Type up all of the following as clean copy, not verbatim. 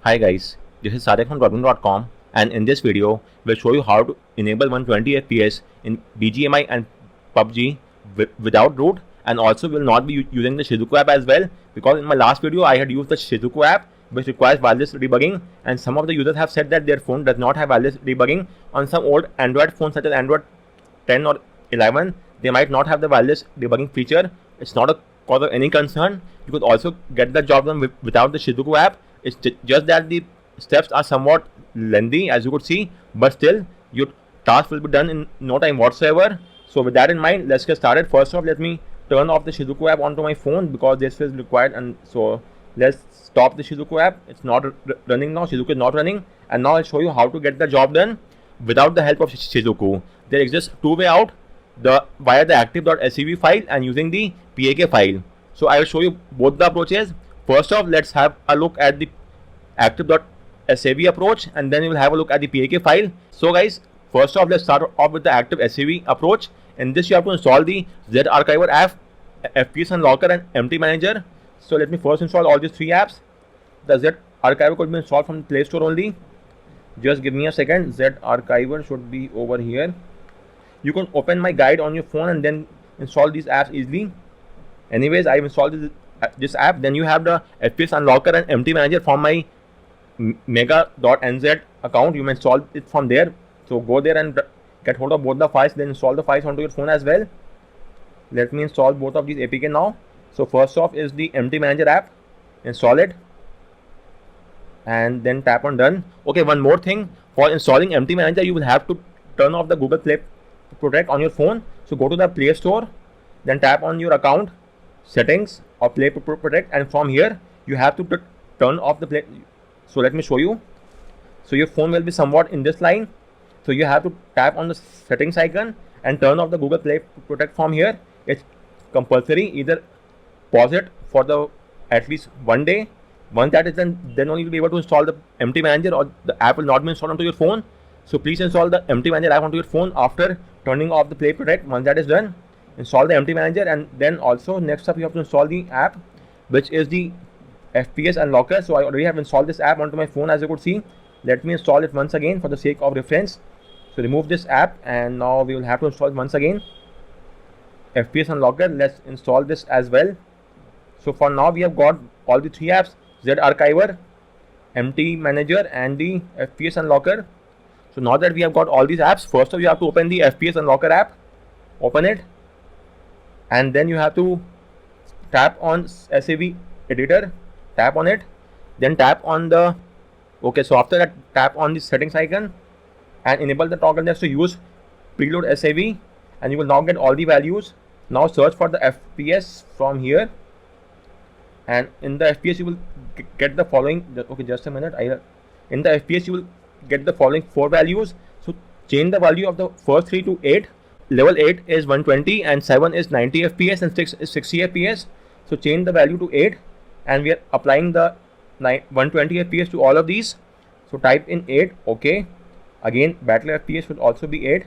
Hi guys, this is Sadek from Robin.com, and in this video we'll show you how to enable 120 FPS in BGMI and PUBG without root, and also will not be using the Shizuku app as well, because in my last video I had used the Shizuku app which requires wireless debugging, and some of the users have said that their phone does not have wireless debugging. On some old Android phones such as Android 10 or 11, they might not have the wireless debugging feature. It's not a cause of any concern. You could also get the job done without the Shizuku app. It's just that the steps are somewhat lengthy, as you could see, but still your task will be done in no time whatsoever. So with that in mind, let's get started. First off, let me turn off the Shizuku app onto my phone because this is required, and so let's stop the Shizuku app. It's not running now. Shizuku is not running, and now I'll show you how to get the job done without the help of Shizuku. There exists two way out: via the active.scv file and using the PAK file. So I will show you both the approaches. First off, let's have a look at the active.scv approach, and then we will have a look at the PAK file. So guys, first off, let's start off with the active.scv approach. In this, you have to install the ZArchiver app, FPS Unlocker, and Empty Manager. So let me first install all these three apps. The ZArchiver could be installed from the Play Store only. Just give me a second. ZArchiver should be over here. You can open my guide on your phone and then install these apps easily. Anyways, I've installed this app. Then you have the FPS Unlocker and Empty Manager from my mega.nz account. You may install it from there. So go there and get hold of both the files, then install the files onto your phone as well. Let me install both of these APK now. So first off is the Empty Manager app. Install it and then tap on done. Okay, one more thing. For installing Empty Manager, you will have to turn off the Google Play Protect on your phone. So go to the Play Store, then tap on your account settings or Play Protect, and from here you have to turn off the Play. So let me show you. So your phone will be somewhat in this line. So you have to tap on the settings icon and turn off the Google Play Protect from here. It's compulsory. Either pause it for the at least 1 day. Once that is done, then only you'll be able to install the Empty Manager, or the app will not be installed onto your phone. So please install the Empty Manager app onto your phone after turning off the Play Protect. Once that is done, install the Empty Manager, and then also next up you have to install the app which is the FPS Unlocker. So I already have installed this app onto my phone, as you could see. Let me install it once again for the sake of reference. So remove this app, and now we will have to install it once again. FPS Unlocker, let's install this as well. So for now we have got all the three apps: ZArchiver, Empty Manager, and the FPS Unlocker. So now that we have got all these apps, first off you have to open the FPS Unlocker app. Open it, and then you have to tap on SAV editor. Tap on it, then tap on the so after that, tap on the settings icon and enable the toggle next to use preload SAV, and you will now get all the values. Now search for the FPS from here, and in the FPS you will get the following. Okay, just a minute. In the FPS you will get the following four values. So change the value of the first three to 8. Level 8 is 120, and 7 is 90 FPS, and 6 is 60 FPS. So change the value to 8, and we are applying the 120 FPS to all of these. So type in 8. Okay. Again, battle FPS should also be 8.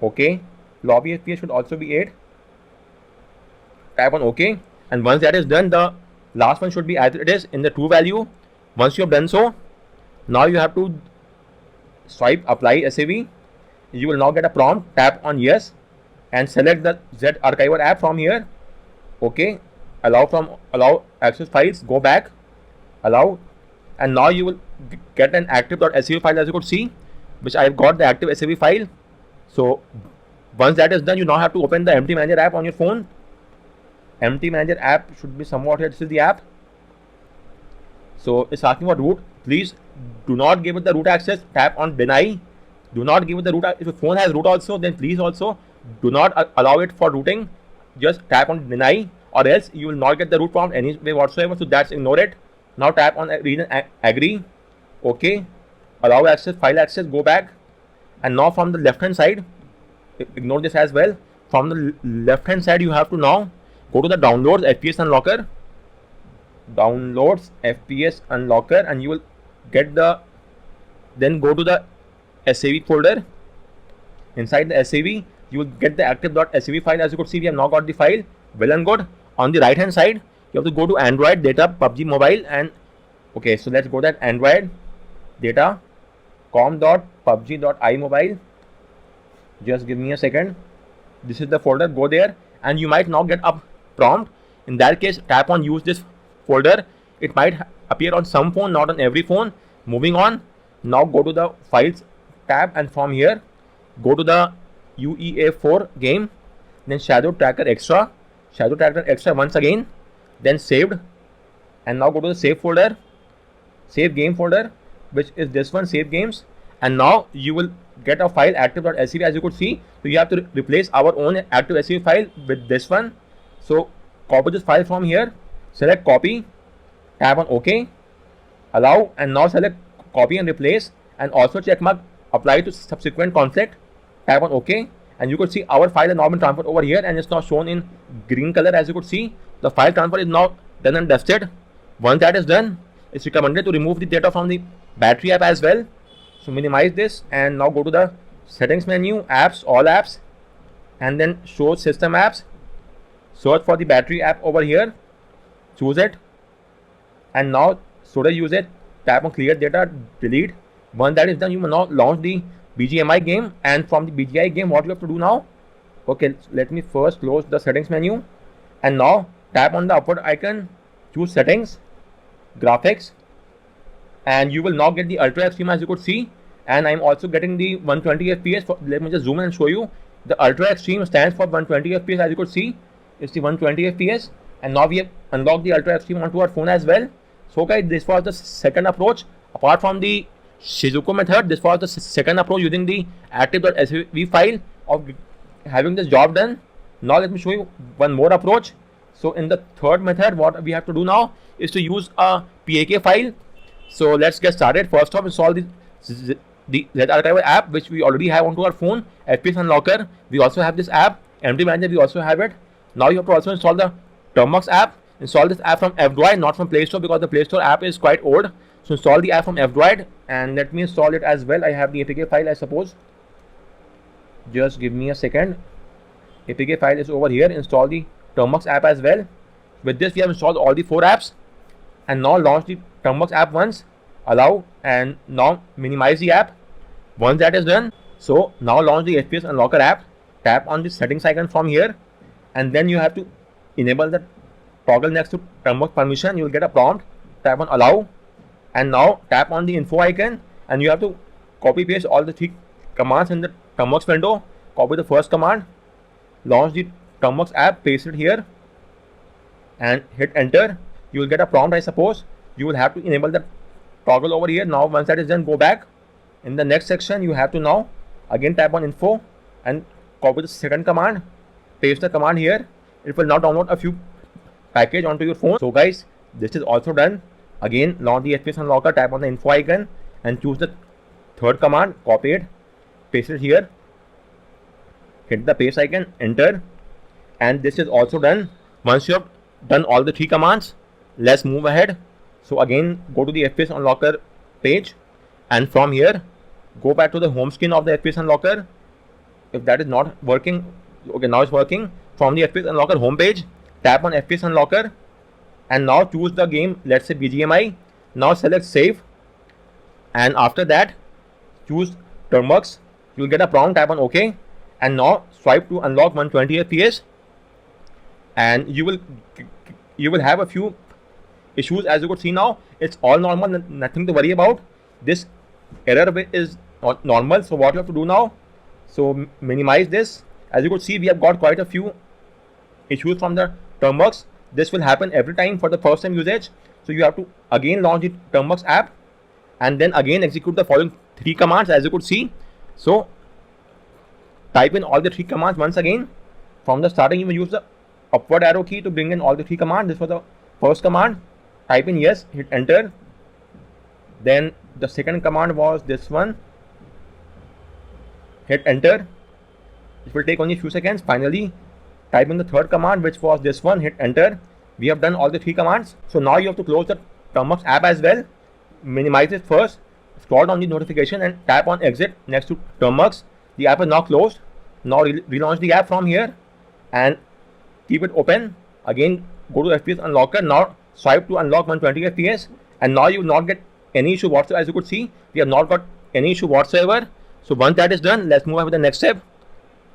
Okay. Lobby FPS should also be 8. Tap on OK. And once that is done, the last one should be as it is in the true value. Once you have done so, now you have to swipe apply SAV. You will now get a prompt. Tap on yes and select the ZArchiver app from here. Okay. Allow access files. Go back. Allow. And now you will get an active.scv file, as you could see, which I have got the active SAV file. So once that is done, you now have to open the Empty Manager app on your phone. Empty Manager app should be somewhat here. This is the app. So it's asking for root. Please do not give it the root access. Tap on deny. Do not give it the root. If your phone has root also, then please also do not allow it for rooting. Just tap on deny, or else you will not get the root prompt any way whatsoever. So that's ignore it. Now tap on region agree. Okay. Allow access, file access, go back. And now from the left hand side, ignore this as well. From the left hand side, you have to now go to the downloads FPS Unlocker. Downloads FPS Unlocker, and you will get then go to the SAV folder. Inside the SAV, you will get the active.scv file. As you could see, we have now got the file. Well and good. On the right hand side, you have to go to Android, Data, PUBG Mobile, and Okay, so let's go to Android data com.pubg.imobile. Just give me a second. This is the folder. Go there, and you might now get a prompt. In that case, tap on use this folder. It might appear on some phone, not on every phone. Moving on. Now go to the files tab, and from here go to the UEA4 game, then Shadow Tracker Extra once again, then saved, and now go to the save folder, save game folder, which is this one, save games, and now you will get a file active.scev as you could see. So you have to replace our own active.scev file with this one. So copy this file from here, select copy, tap on OK, allow, and now select copy and replace, and also check mark apply to subsequent conflict, tap on OK, and you could see our file has now been transferred over here, and it's now shown in green color. As you could see, the file transfer is now done and dusted. Once that is done, it's recommended to remove the data from the battery app as well. So minimize this, and now go to the settings menu, apps, all apps, and then show system apps. Search for the battery app over here, choose it, and now storage usage, tap on clear data, delete. Once that is done, you will now launch the BGMI game, and from the BGMI game, what you have to do now? Okay, let me first close the settings menu, and now tap on the upward icon, choose settings, graphics, and you will now get the Ultra Extreme as you could see, and I'm also getting the 120 FPS. Let me just zoom in and show you. The Ultra Extreme stands for 120 FPS as you could see. It's the 120 FPS, and now we have unlocked the Ultra Extreme onto our phone as well. So guys, this was the second approach. Apart from the Shizuku method, this was the second approach using the active.scev file of having this job done. Now let me show you one more approach. So in the third method, what we have to do now is to use a PAK file. So let's get started. First off, install the Z-Archiver app, which we already have onto our phone. FPS Unlocker, we also have this app. MD Manager, we also have it. Now you have to also install the Termux app. Install this app from F-Droid, not from Play Store, because the Play Store app is quite old. So install the app from F-Droid, and let me install it as well. I have the APK file, I suppose. Just give me a second. APK file is over here. Install the Termux app as well. With this, we have installed all the 4 apps, and now launch the Termux app once, allow, and now minimize the app. Once that is done, so now launch the FPS Unlocker app. Tap on the settings icon from here, and then you have to enable the toggle next to Termux permission. You will get a prompt. Tap on allow, and now tap on the info icon, and you have to copy paste all the 3 commands in the Termux window. Copy the first command, launch the Termux app, paste it here, and hit enter. You will get a prompt, I suppose. You will have to enable the toggle over here. Now once that is done, go back. In the next section, you have to now again tap on info and copy the second command, paste the command here. It will now download a few package onto your phone. So guys, this is also done. Again, launch the FPS Unlocker, tap on the info icon, and choose the third command, copy it, paste it here, hit the paste icon, enter, and this is also done. Once you have done all the 3 commands, let's move ahead. So again, go to the FPS Unlocker page, and from here, go back to the home screen of the FPS Unlocker. If that is not working, okay, now it's working. From the FPS Unlocker homepage, tap on FPS Unlocker, and now choose the game, let's say BGMI. Now select save, and after that choose Termux. You will get a prompt, tap on OK, and now swipe to unlock 120 FPS, and you will have a few issues. As you could see, now it's all normal, nothing to worry about. This error is not normal. So what you have to do now, so minimize this. As you could see, we have got quite a few issues from the Termux. This will happen every time for the first time usage. So you have to again launch the Termux app, and then again execute the following 3 commands, as you could see. So type in all the 3 commands once again. From the starting, you will use the upward arrow key to bring in all the 3 commands. This was the first command. Type in yes, hit enter. Then the second command was this one. Hit enter. It will take only a few seconds. Finally, type in the third command, which was this one. Hit enter. We have done all the 3 commands. So now you have to close the Termux app as well. Minimize it first. Scroll down the notification and tap on exit next to Termux. The app is now closed. Now relaunch the app from here and keep it open. Again, go to FPS Unlocker. Now swipe to unlock 120 FPS, and now you will not get any issue whatsoever. As you could see, we have not got any issue whatsoever. So once that is done, let's move on with the next step.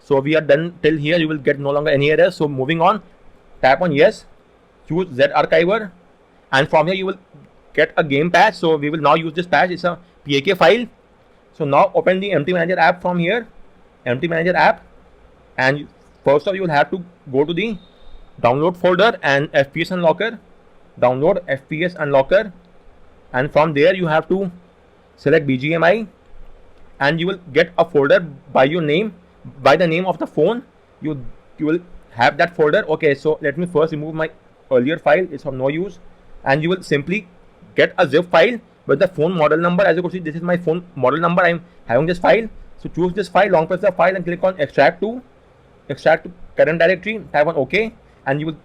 So we are done till here. You will get no longer any errors. So moving on, tap on yes, choose Z Archiver, and from here you will get a game patch. So we will now use this patch. It's a PAK file. So now open the MT Manager app from here, MT Manager app, and first of all you will have to go to the download folder and FPS Unlocker, download FPS Unlocker, and from there you have to select BGMI, and you will get a folder by your name, by the name of the phone. You will have that folder. Okay, so let me first remove my earlier file, it's of no use, and you will simply get a zip file with the phone model number. As you can see, this is my phone model number. I'm having this file. So choose this file, long press the file and click on extract to current directory, type on OK, and you will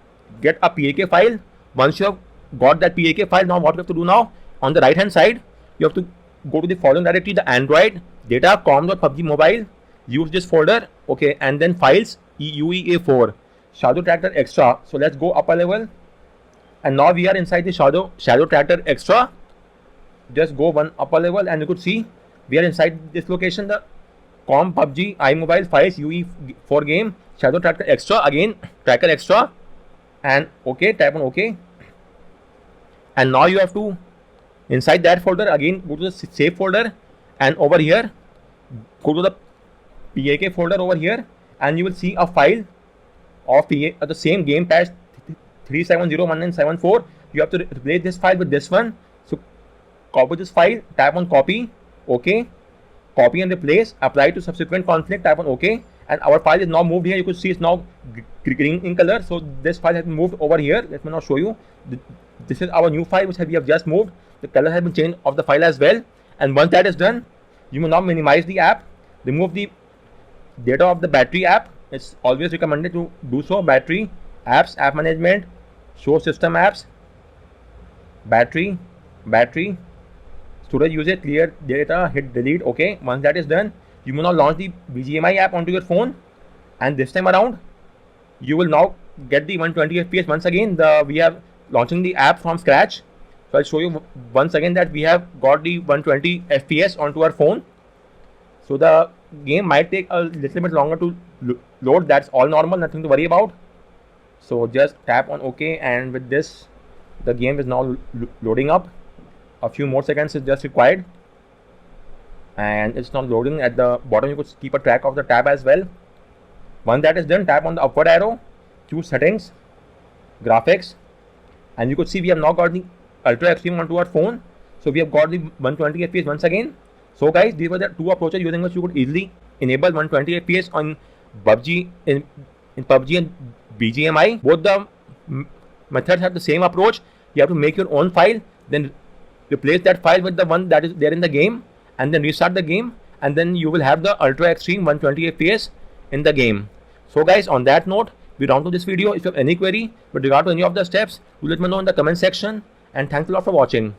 get a PAK file. Once you have got that PAK file, now what you have to do now, on the right hand side, you have to go to the following directory, the Android data com.pubg mobile, use this folder, okay, and then files UEA4 Shadow Tractor Extra. So let's go up a level, and now we are inside the Shadow Tractor Extra. Just go one up a level, and you could see we are inside this location, the com PUBG iMobile files UE4 game Shadow Tractor Extra, again Tracker Extra, and okay, tap on OK. And now you have to, inside that folder, again go to the save folder, and over here go to the PAK folder over here, and you will see a file of the same game patch 3701974. You have to replace this file with this one. So copy this file, tap on copy, OK, copy and replace, apply to subsequent conflict, tap on OK, and our file is now moved here. You could see it's now green in color. So this file has been moved over here. Let me now show you. This is our new file which we have just moved. The color has been changed of the file as well. And once that is done, you will now minimize the app, remove the data of the battery app. It's always recommended to do so. Battery, apps, app management, show system apps, battery, storage usage, clear data, hit delete. Okay, once that is done, you will now launch the BGMI app onto your phone, and this time around you will now get the 120 FPS once again. We are launching the app from scratch. So I'll show you once again that we have got the 120 FPS onto our phone. So the game might take a little bit longer to load. That's all normal, nothing to worry about. So just tap on OK, and with this the game is now loading up. A few more seconds is just required, and it's not loading. At the bottom you could keep a track of the tab as well. Once that is done, tap on the upward arrow, choose settings, graphics, and you could see we have now got the Ultra Extreme onto our phone. So we have got the 120 FPS once again. So guys, these were the two approaches using which you could easily enable 120 FPS on PUBG in PUBG and BGMI. Both the methods have the same approach. You have to make your own file, then replace that file with the one that is there in the game, and then restart the game, and then you will have the Ultra Extreme 120 FPS in the game. So guys, on that note, we round to this video. If you have any query with regard to any of the steps, do let me know in the comment section, and thanks a lot for watching.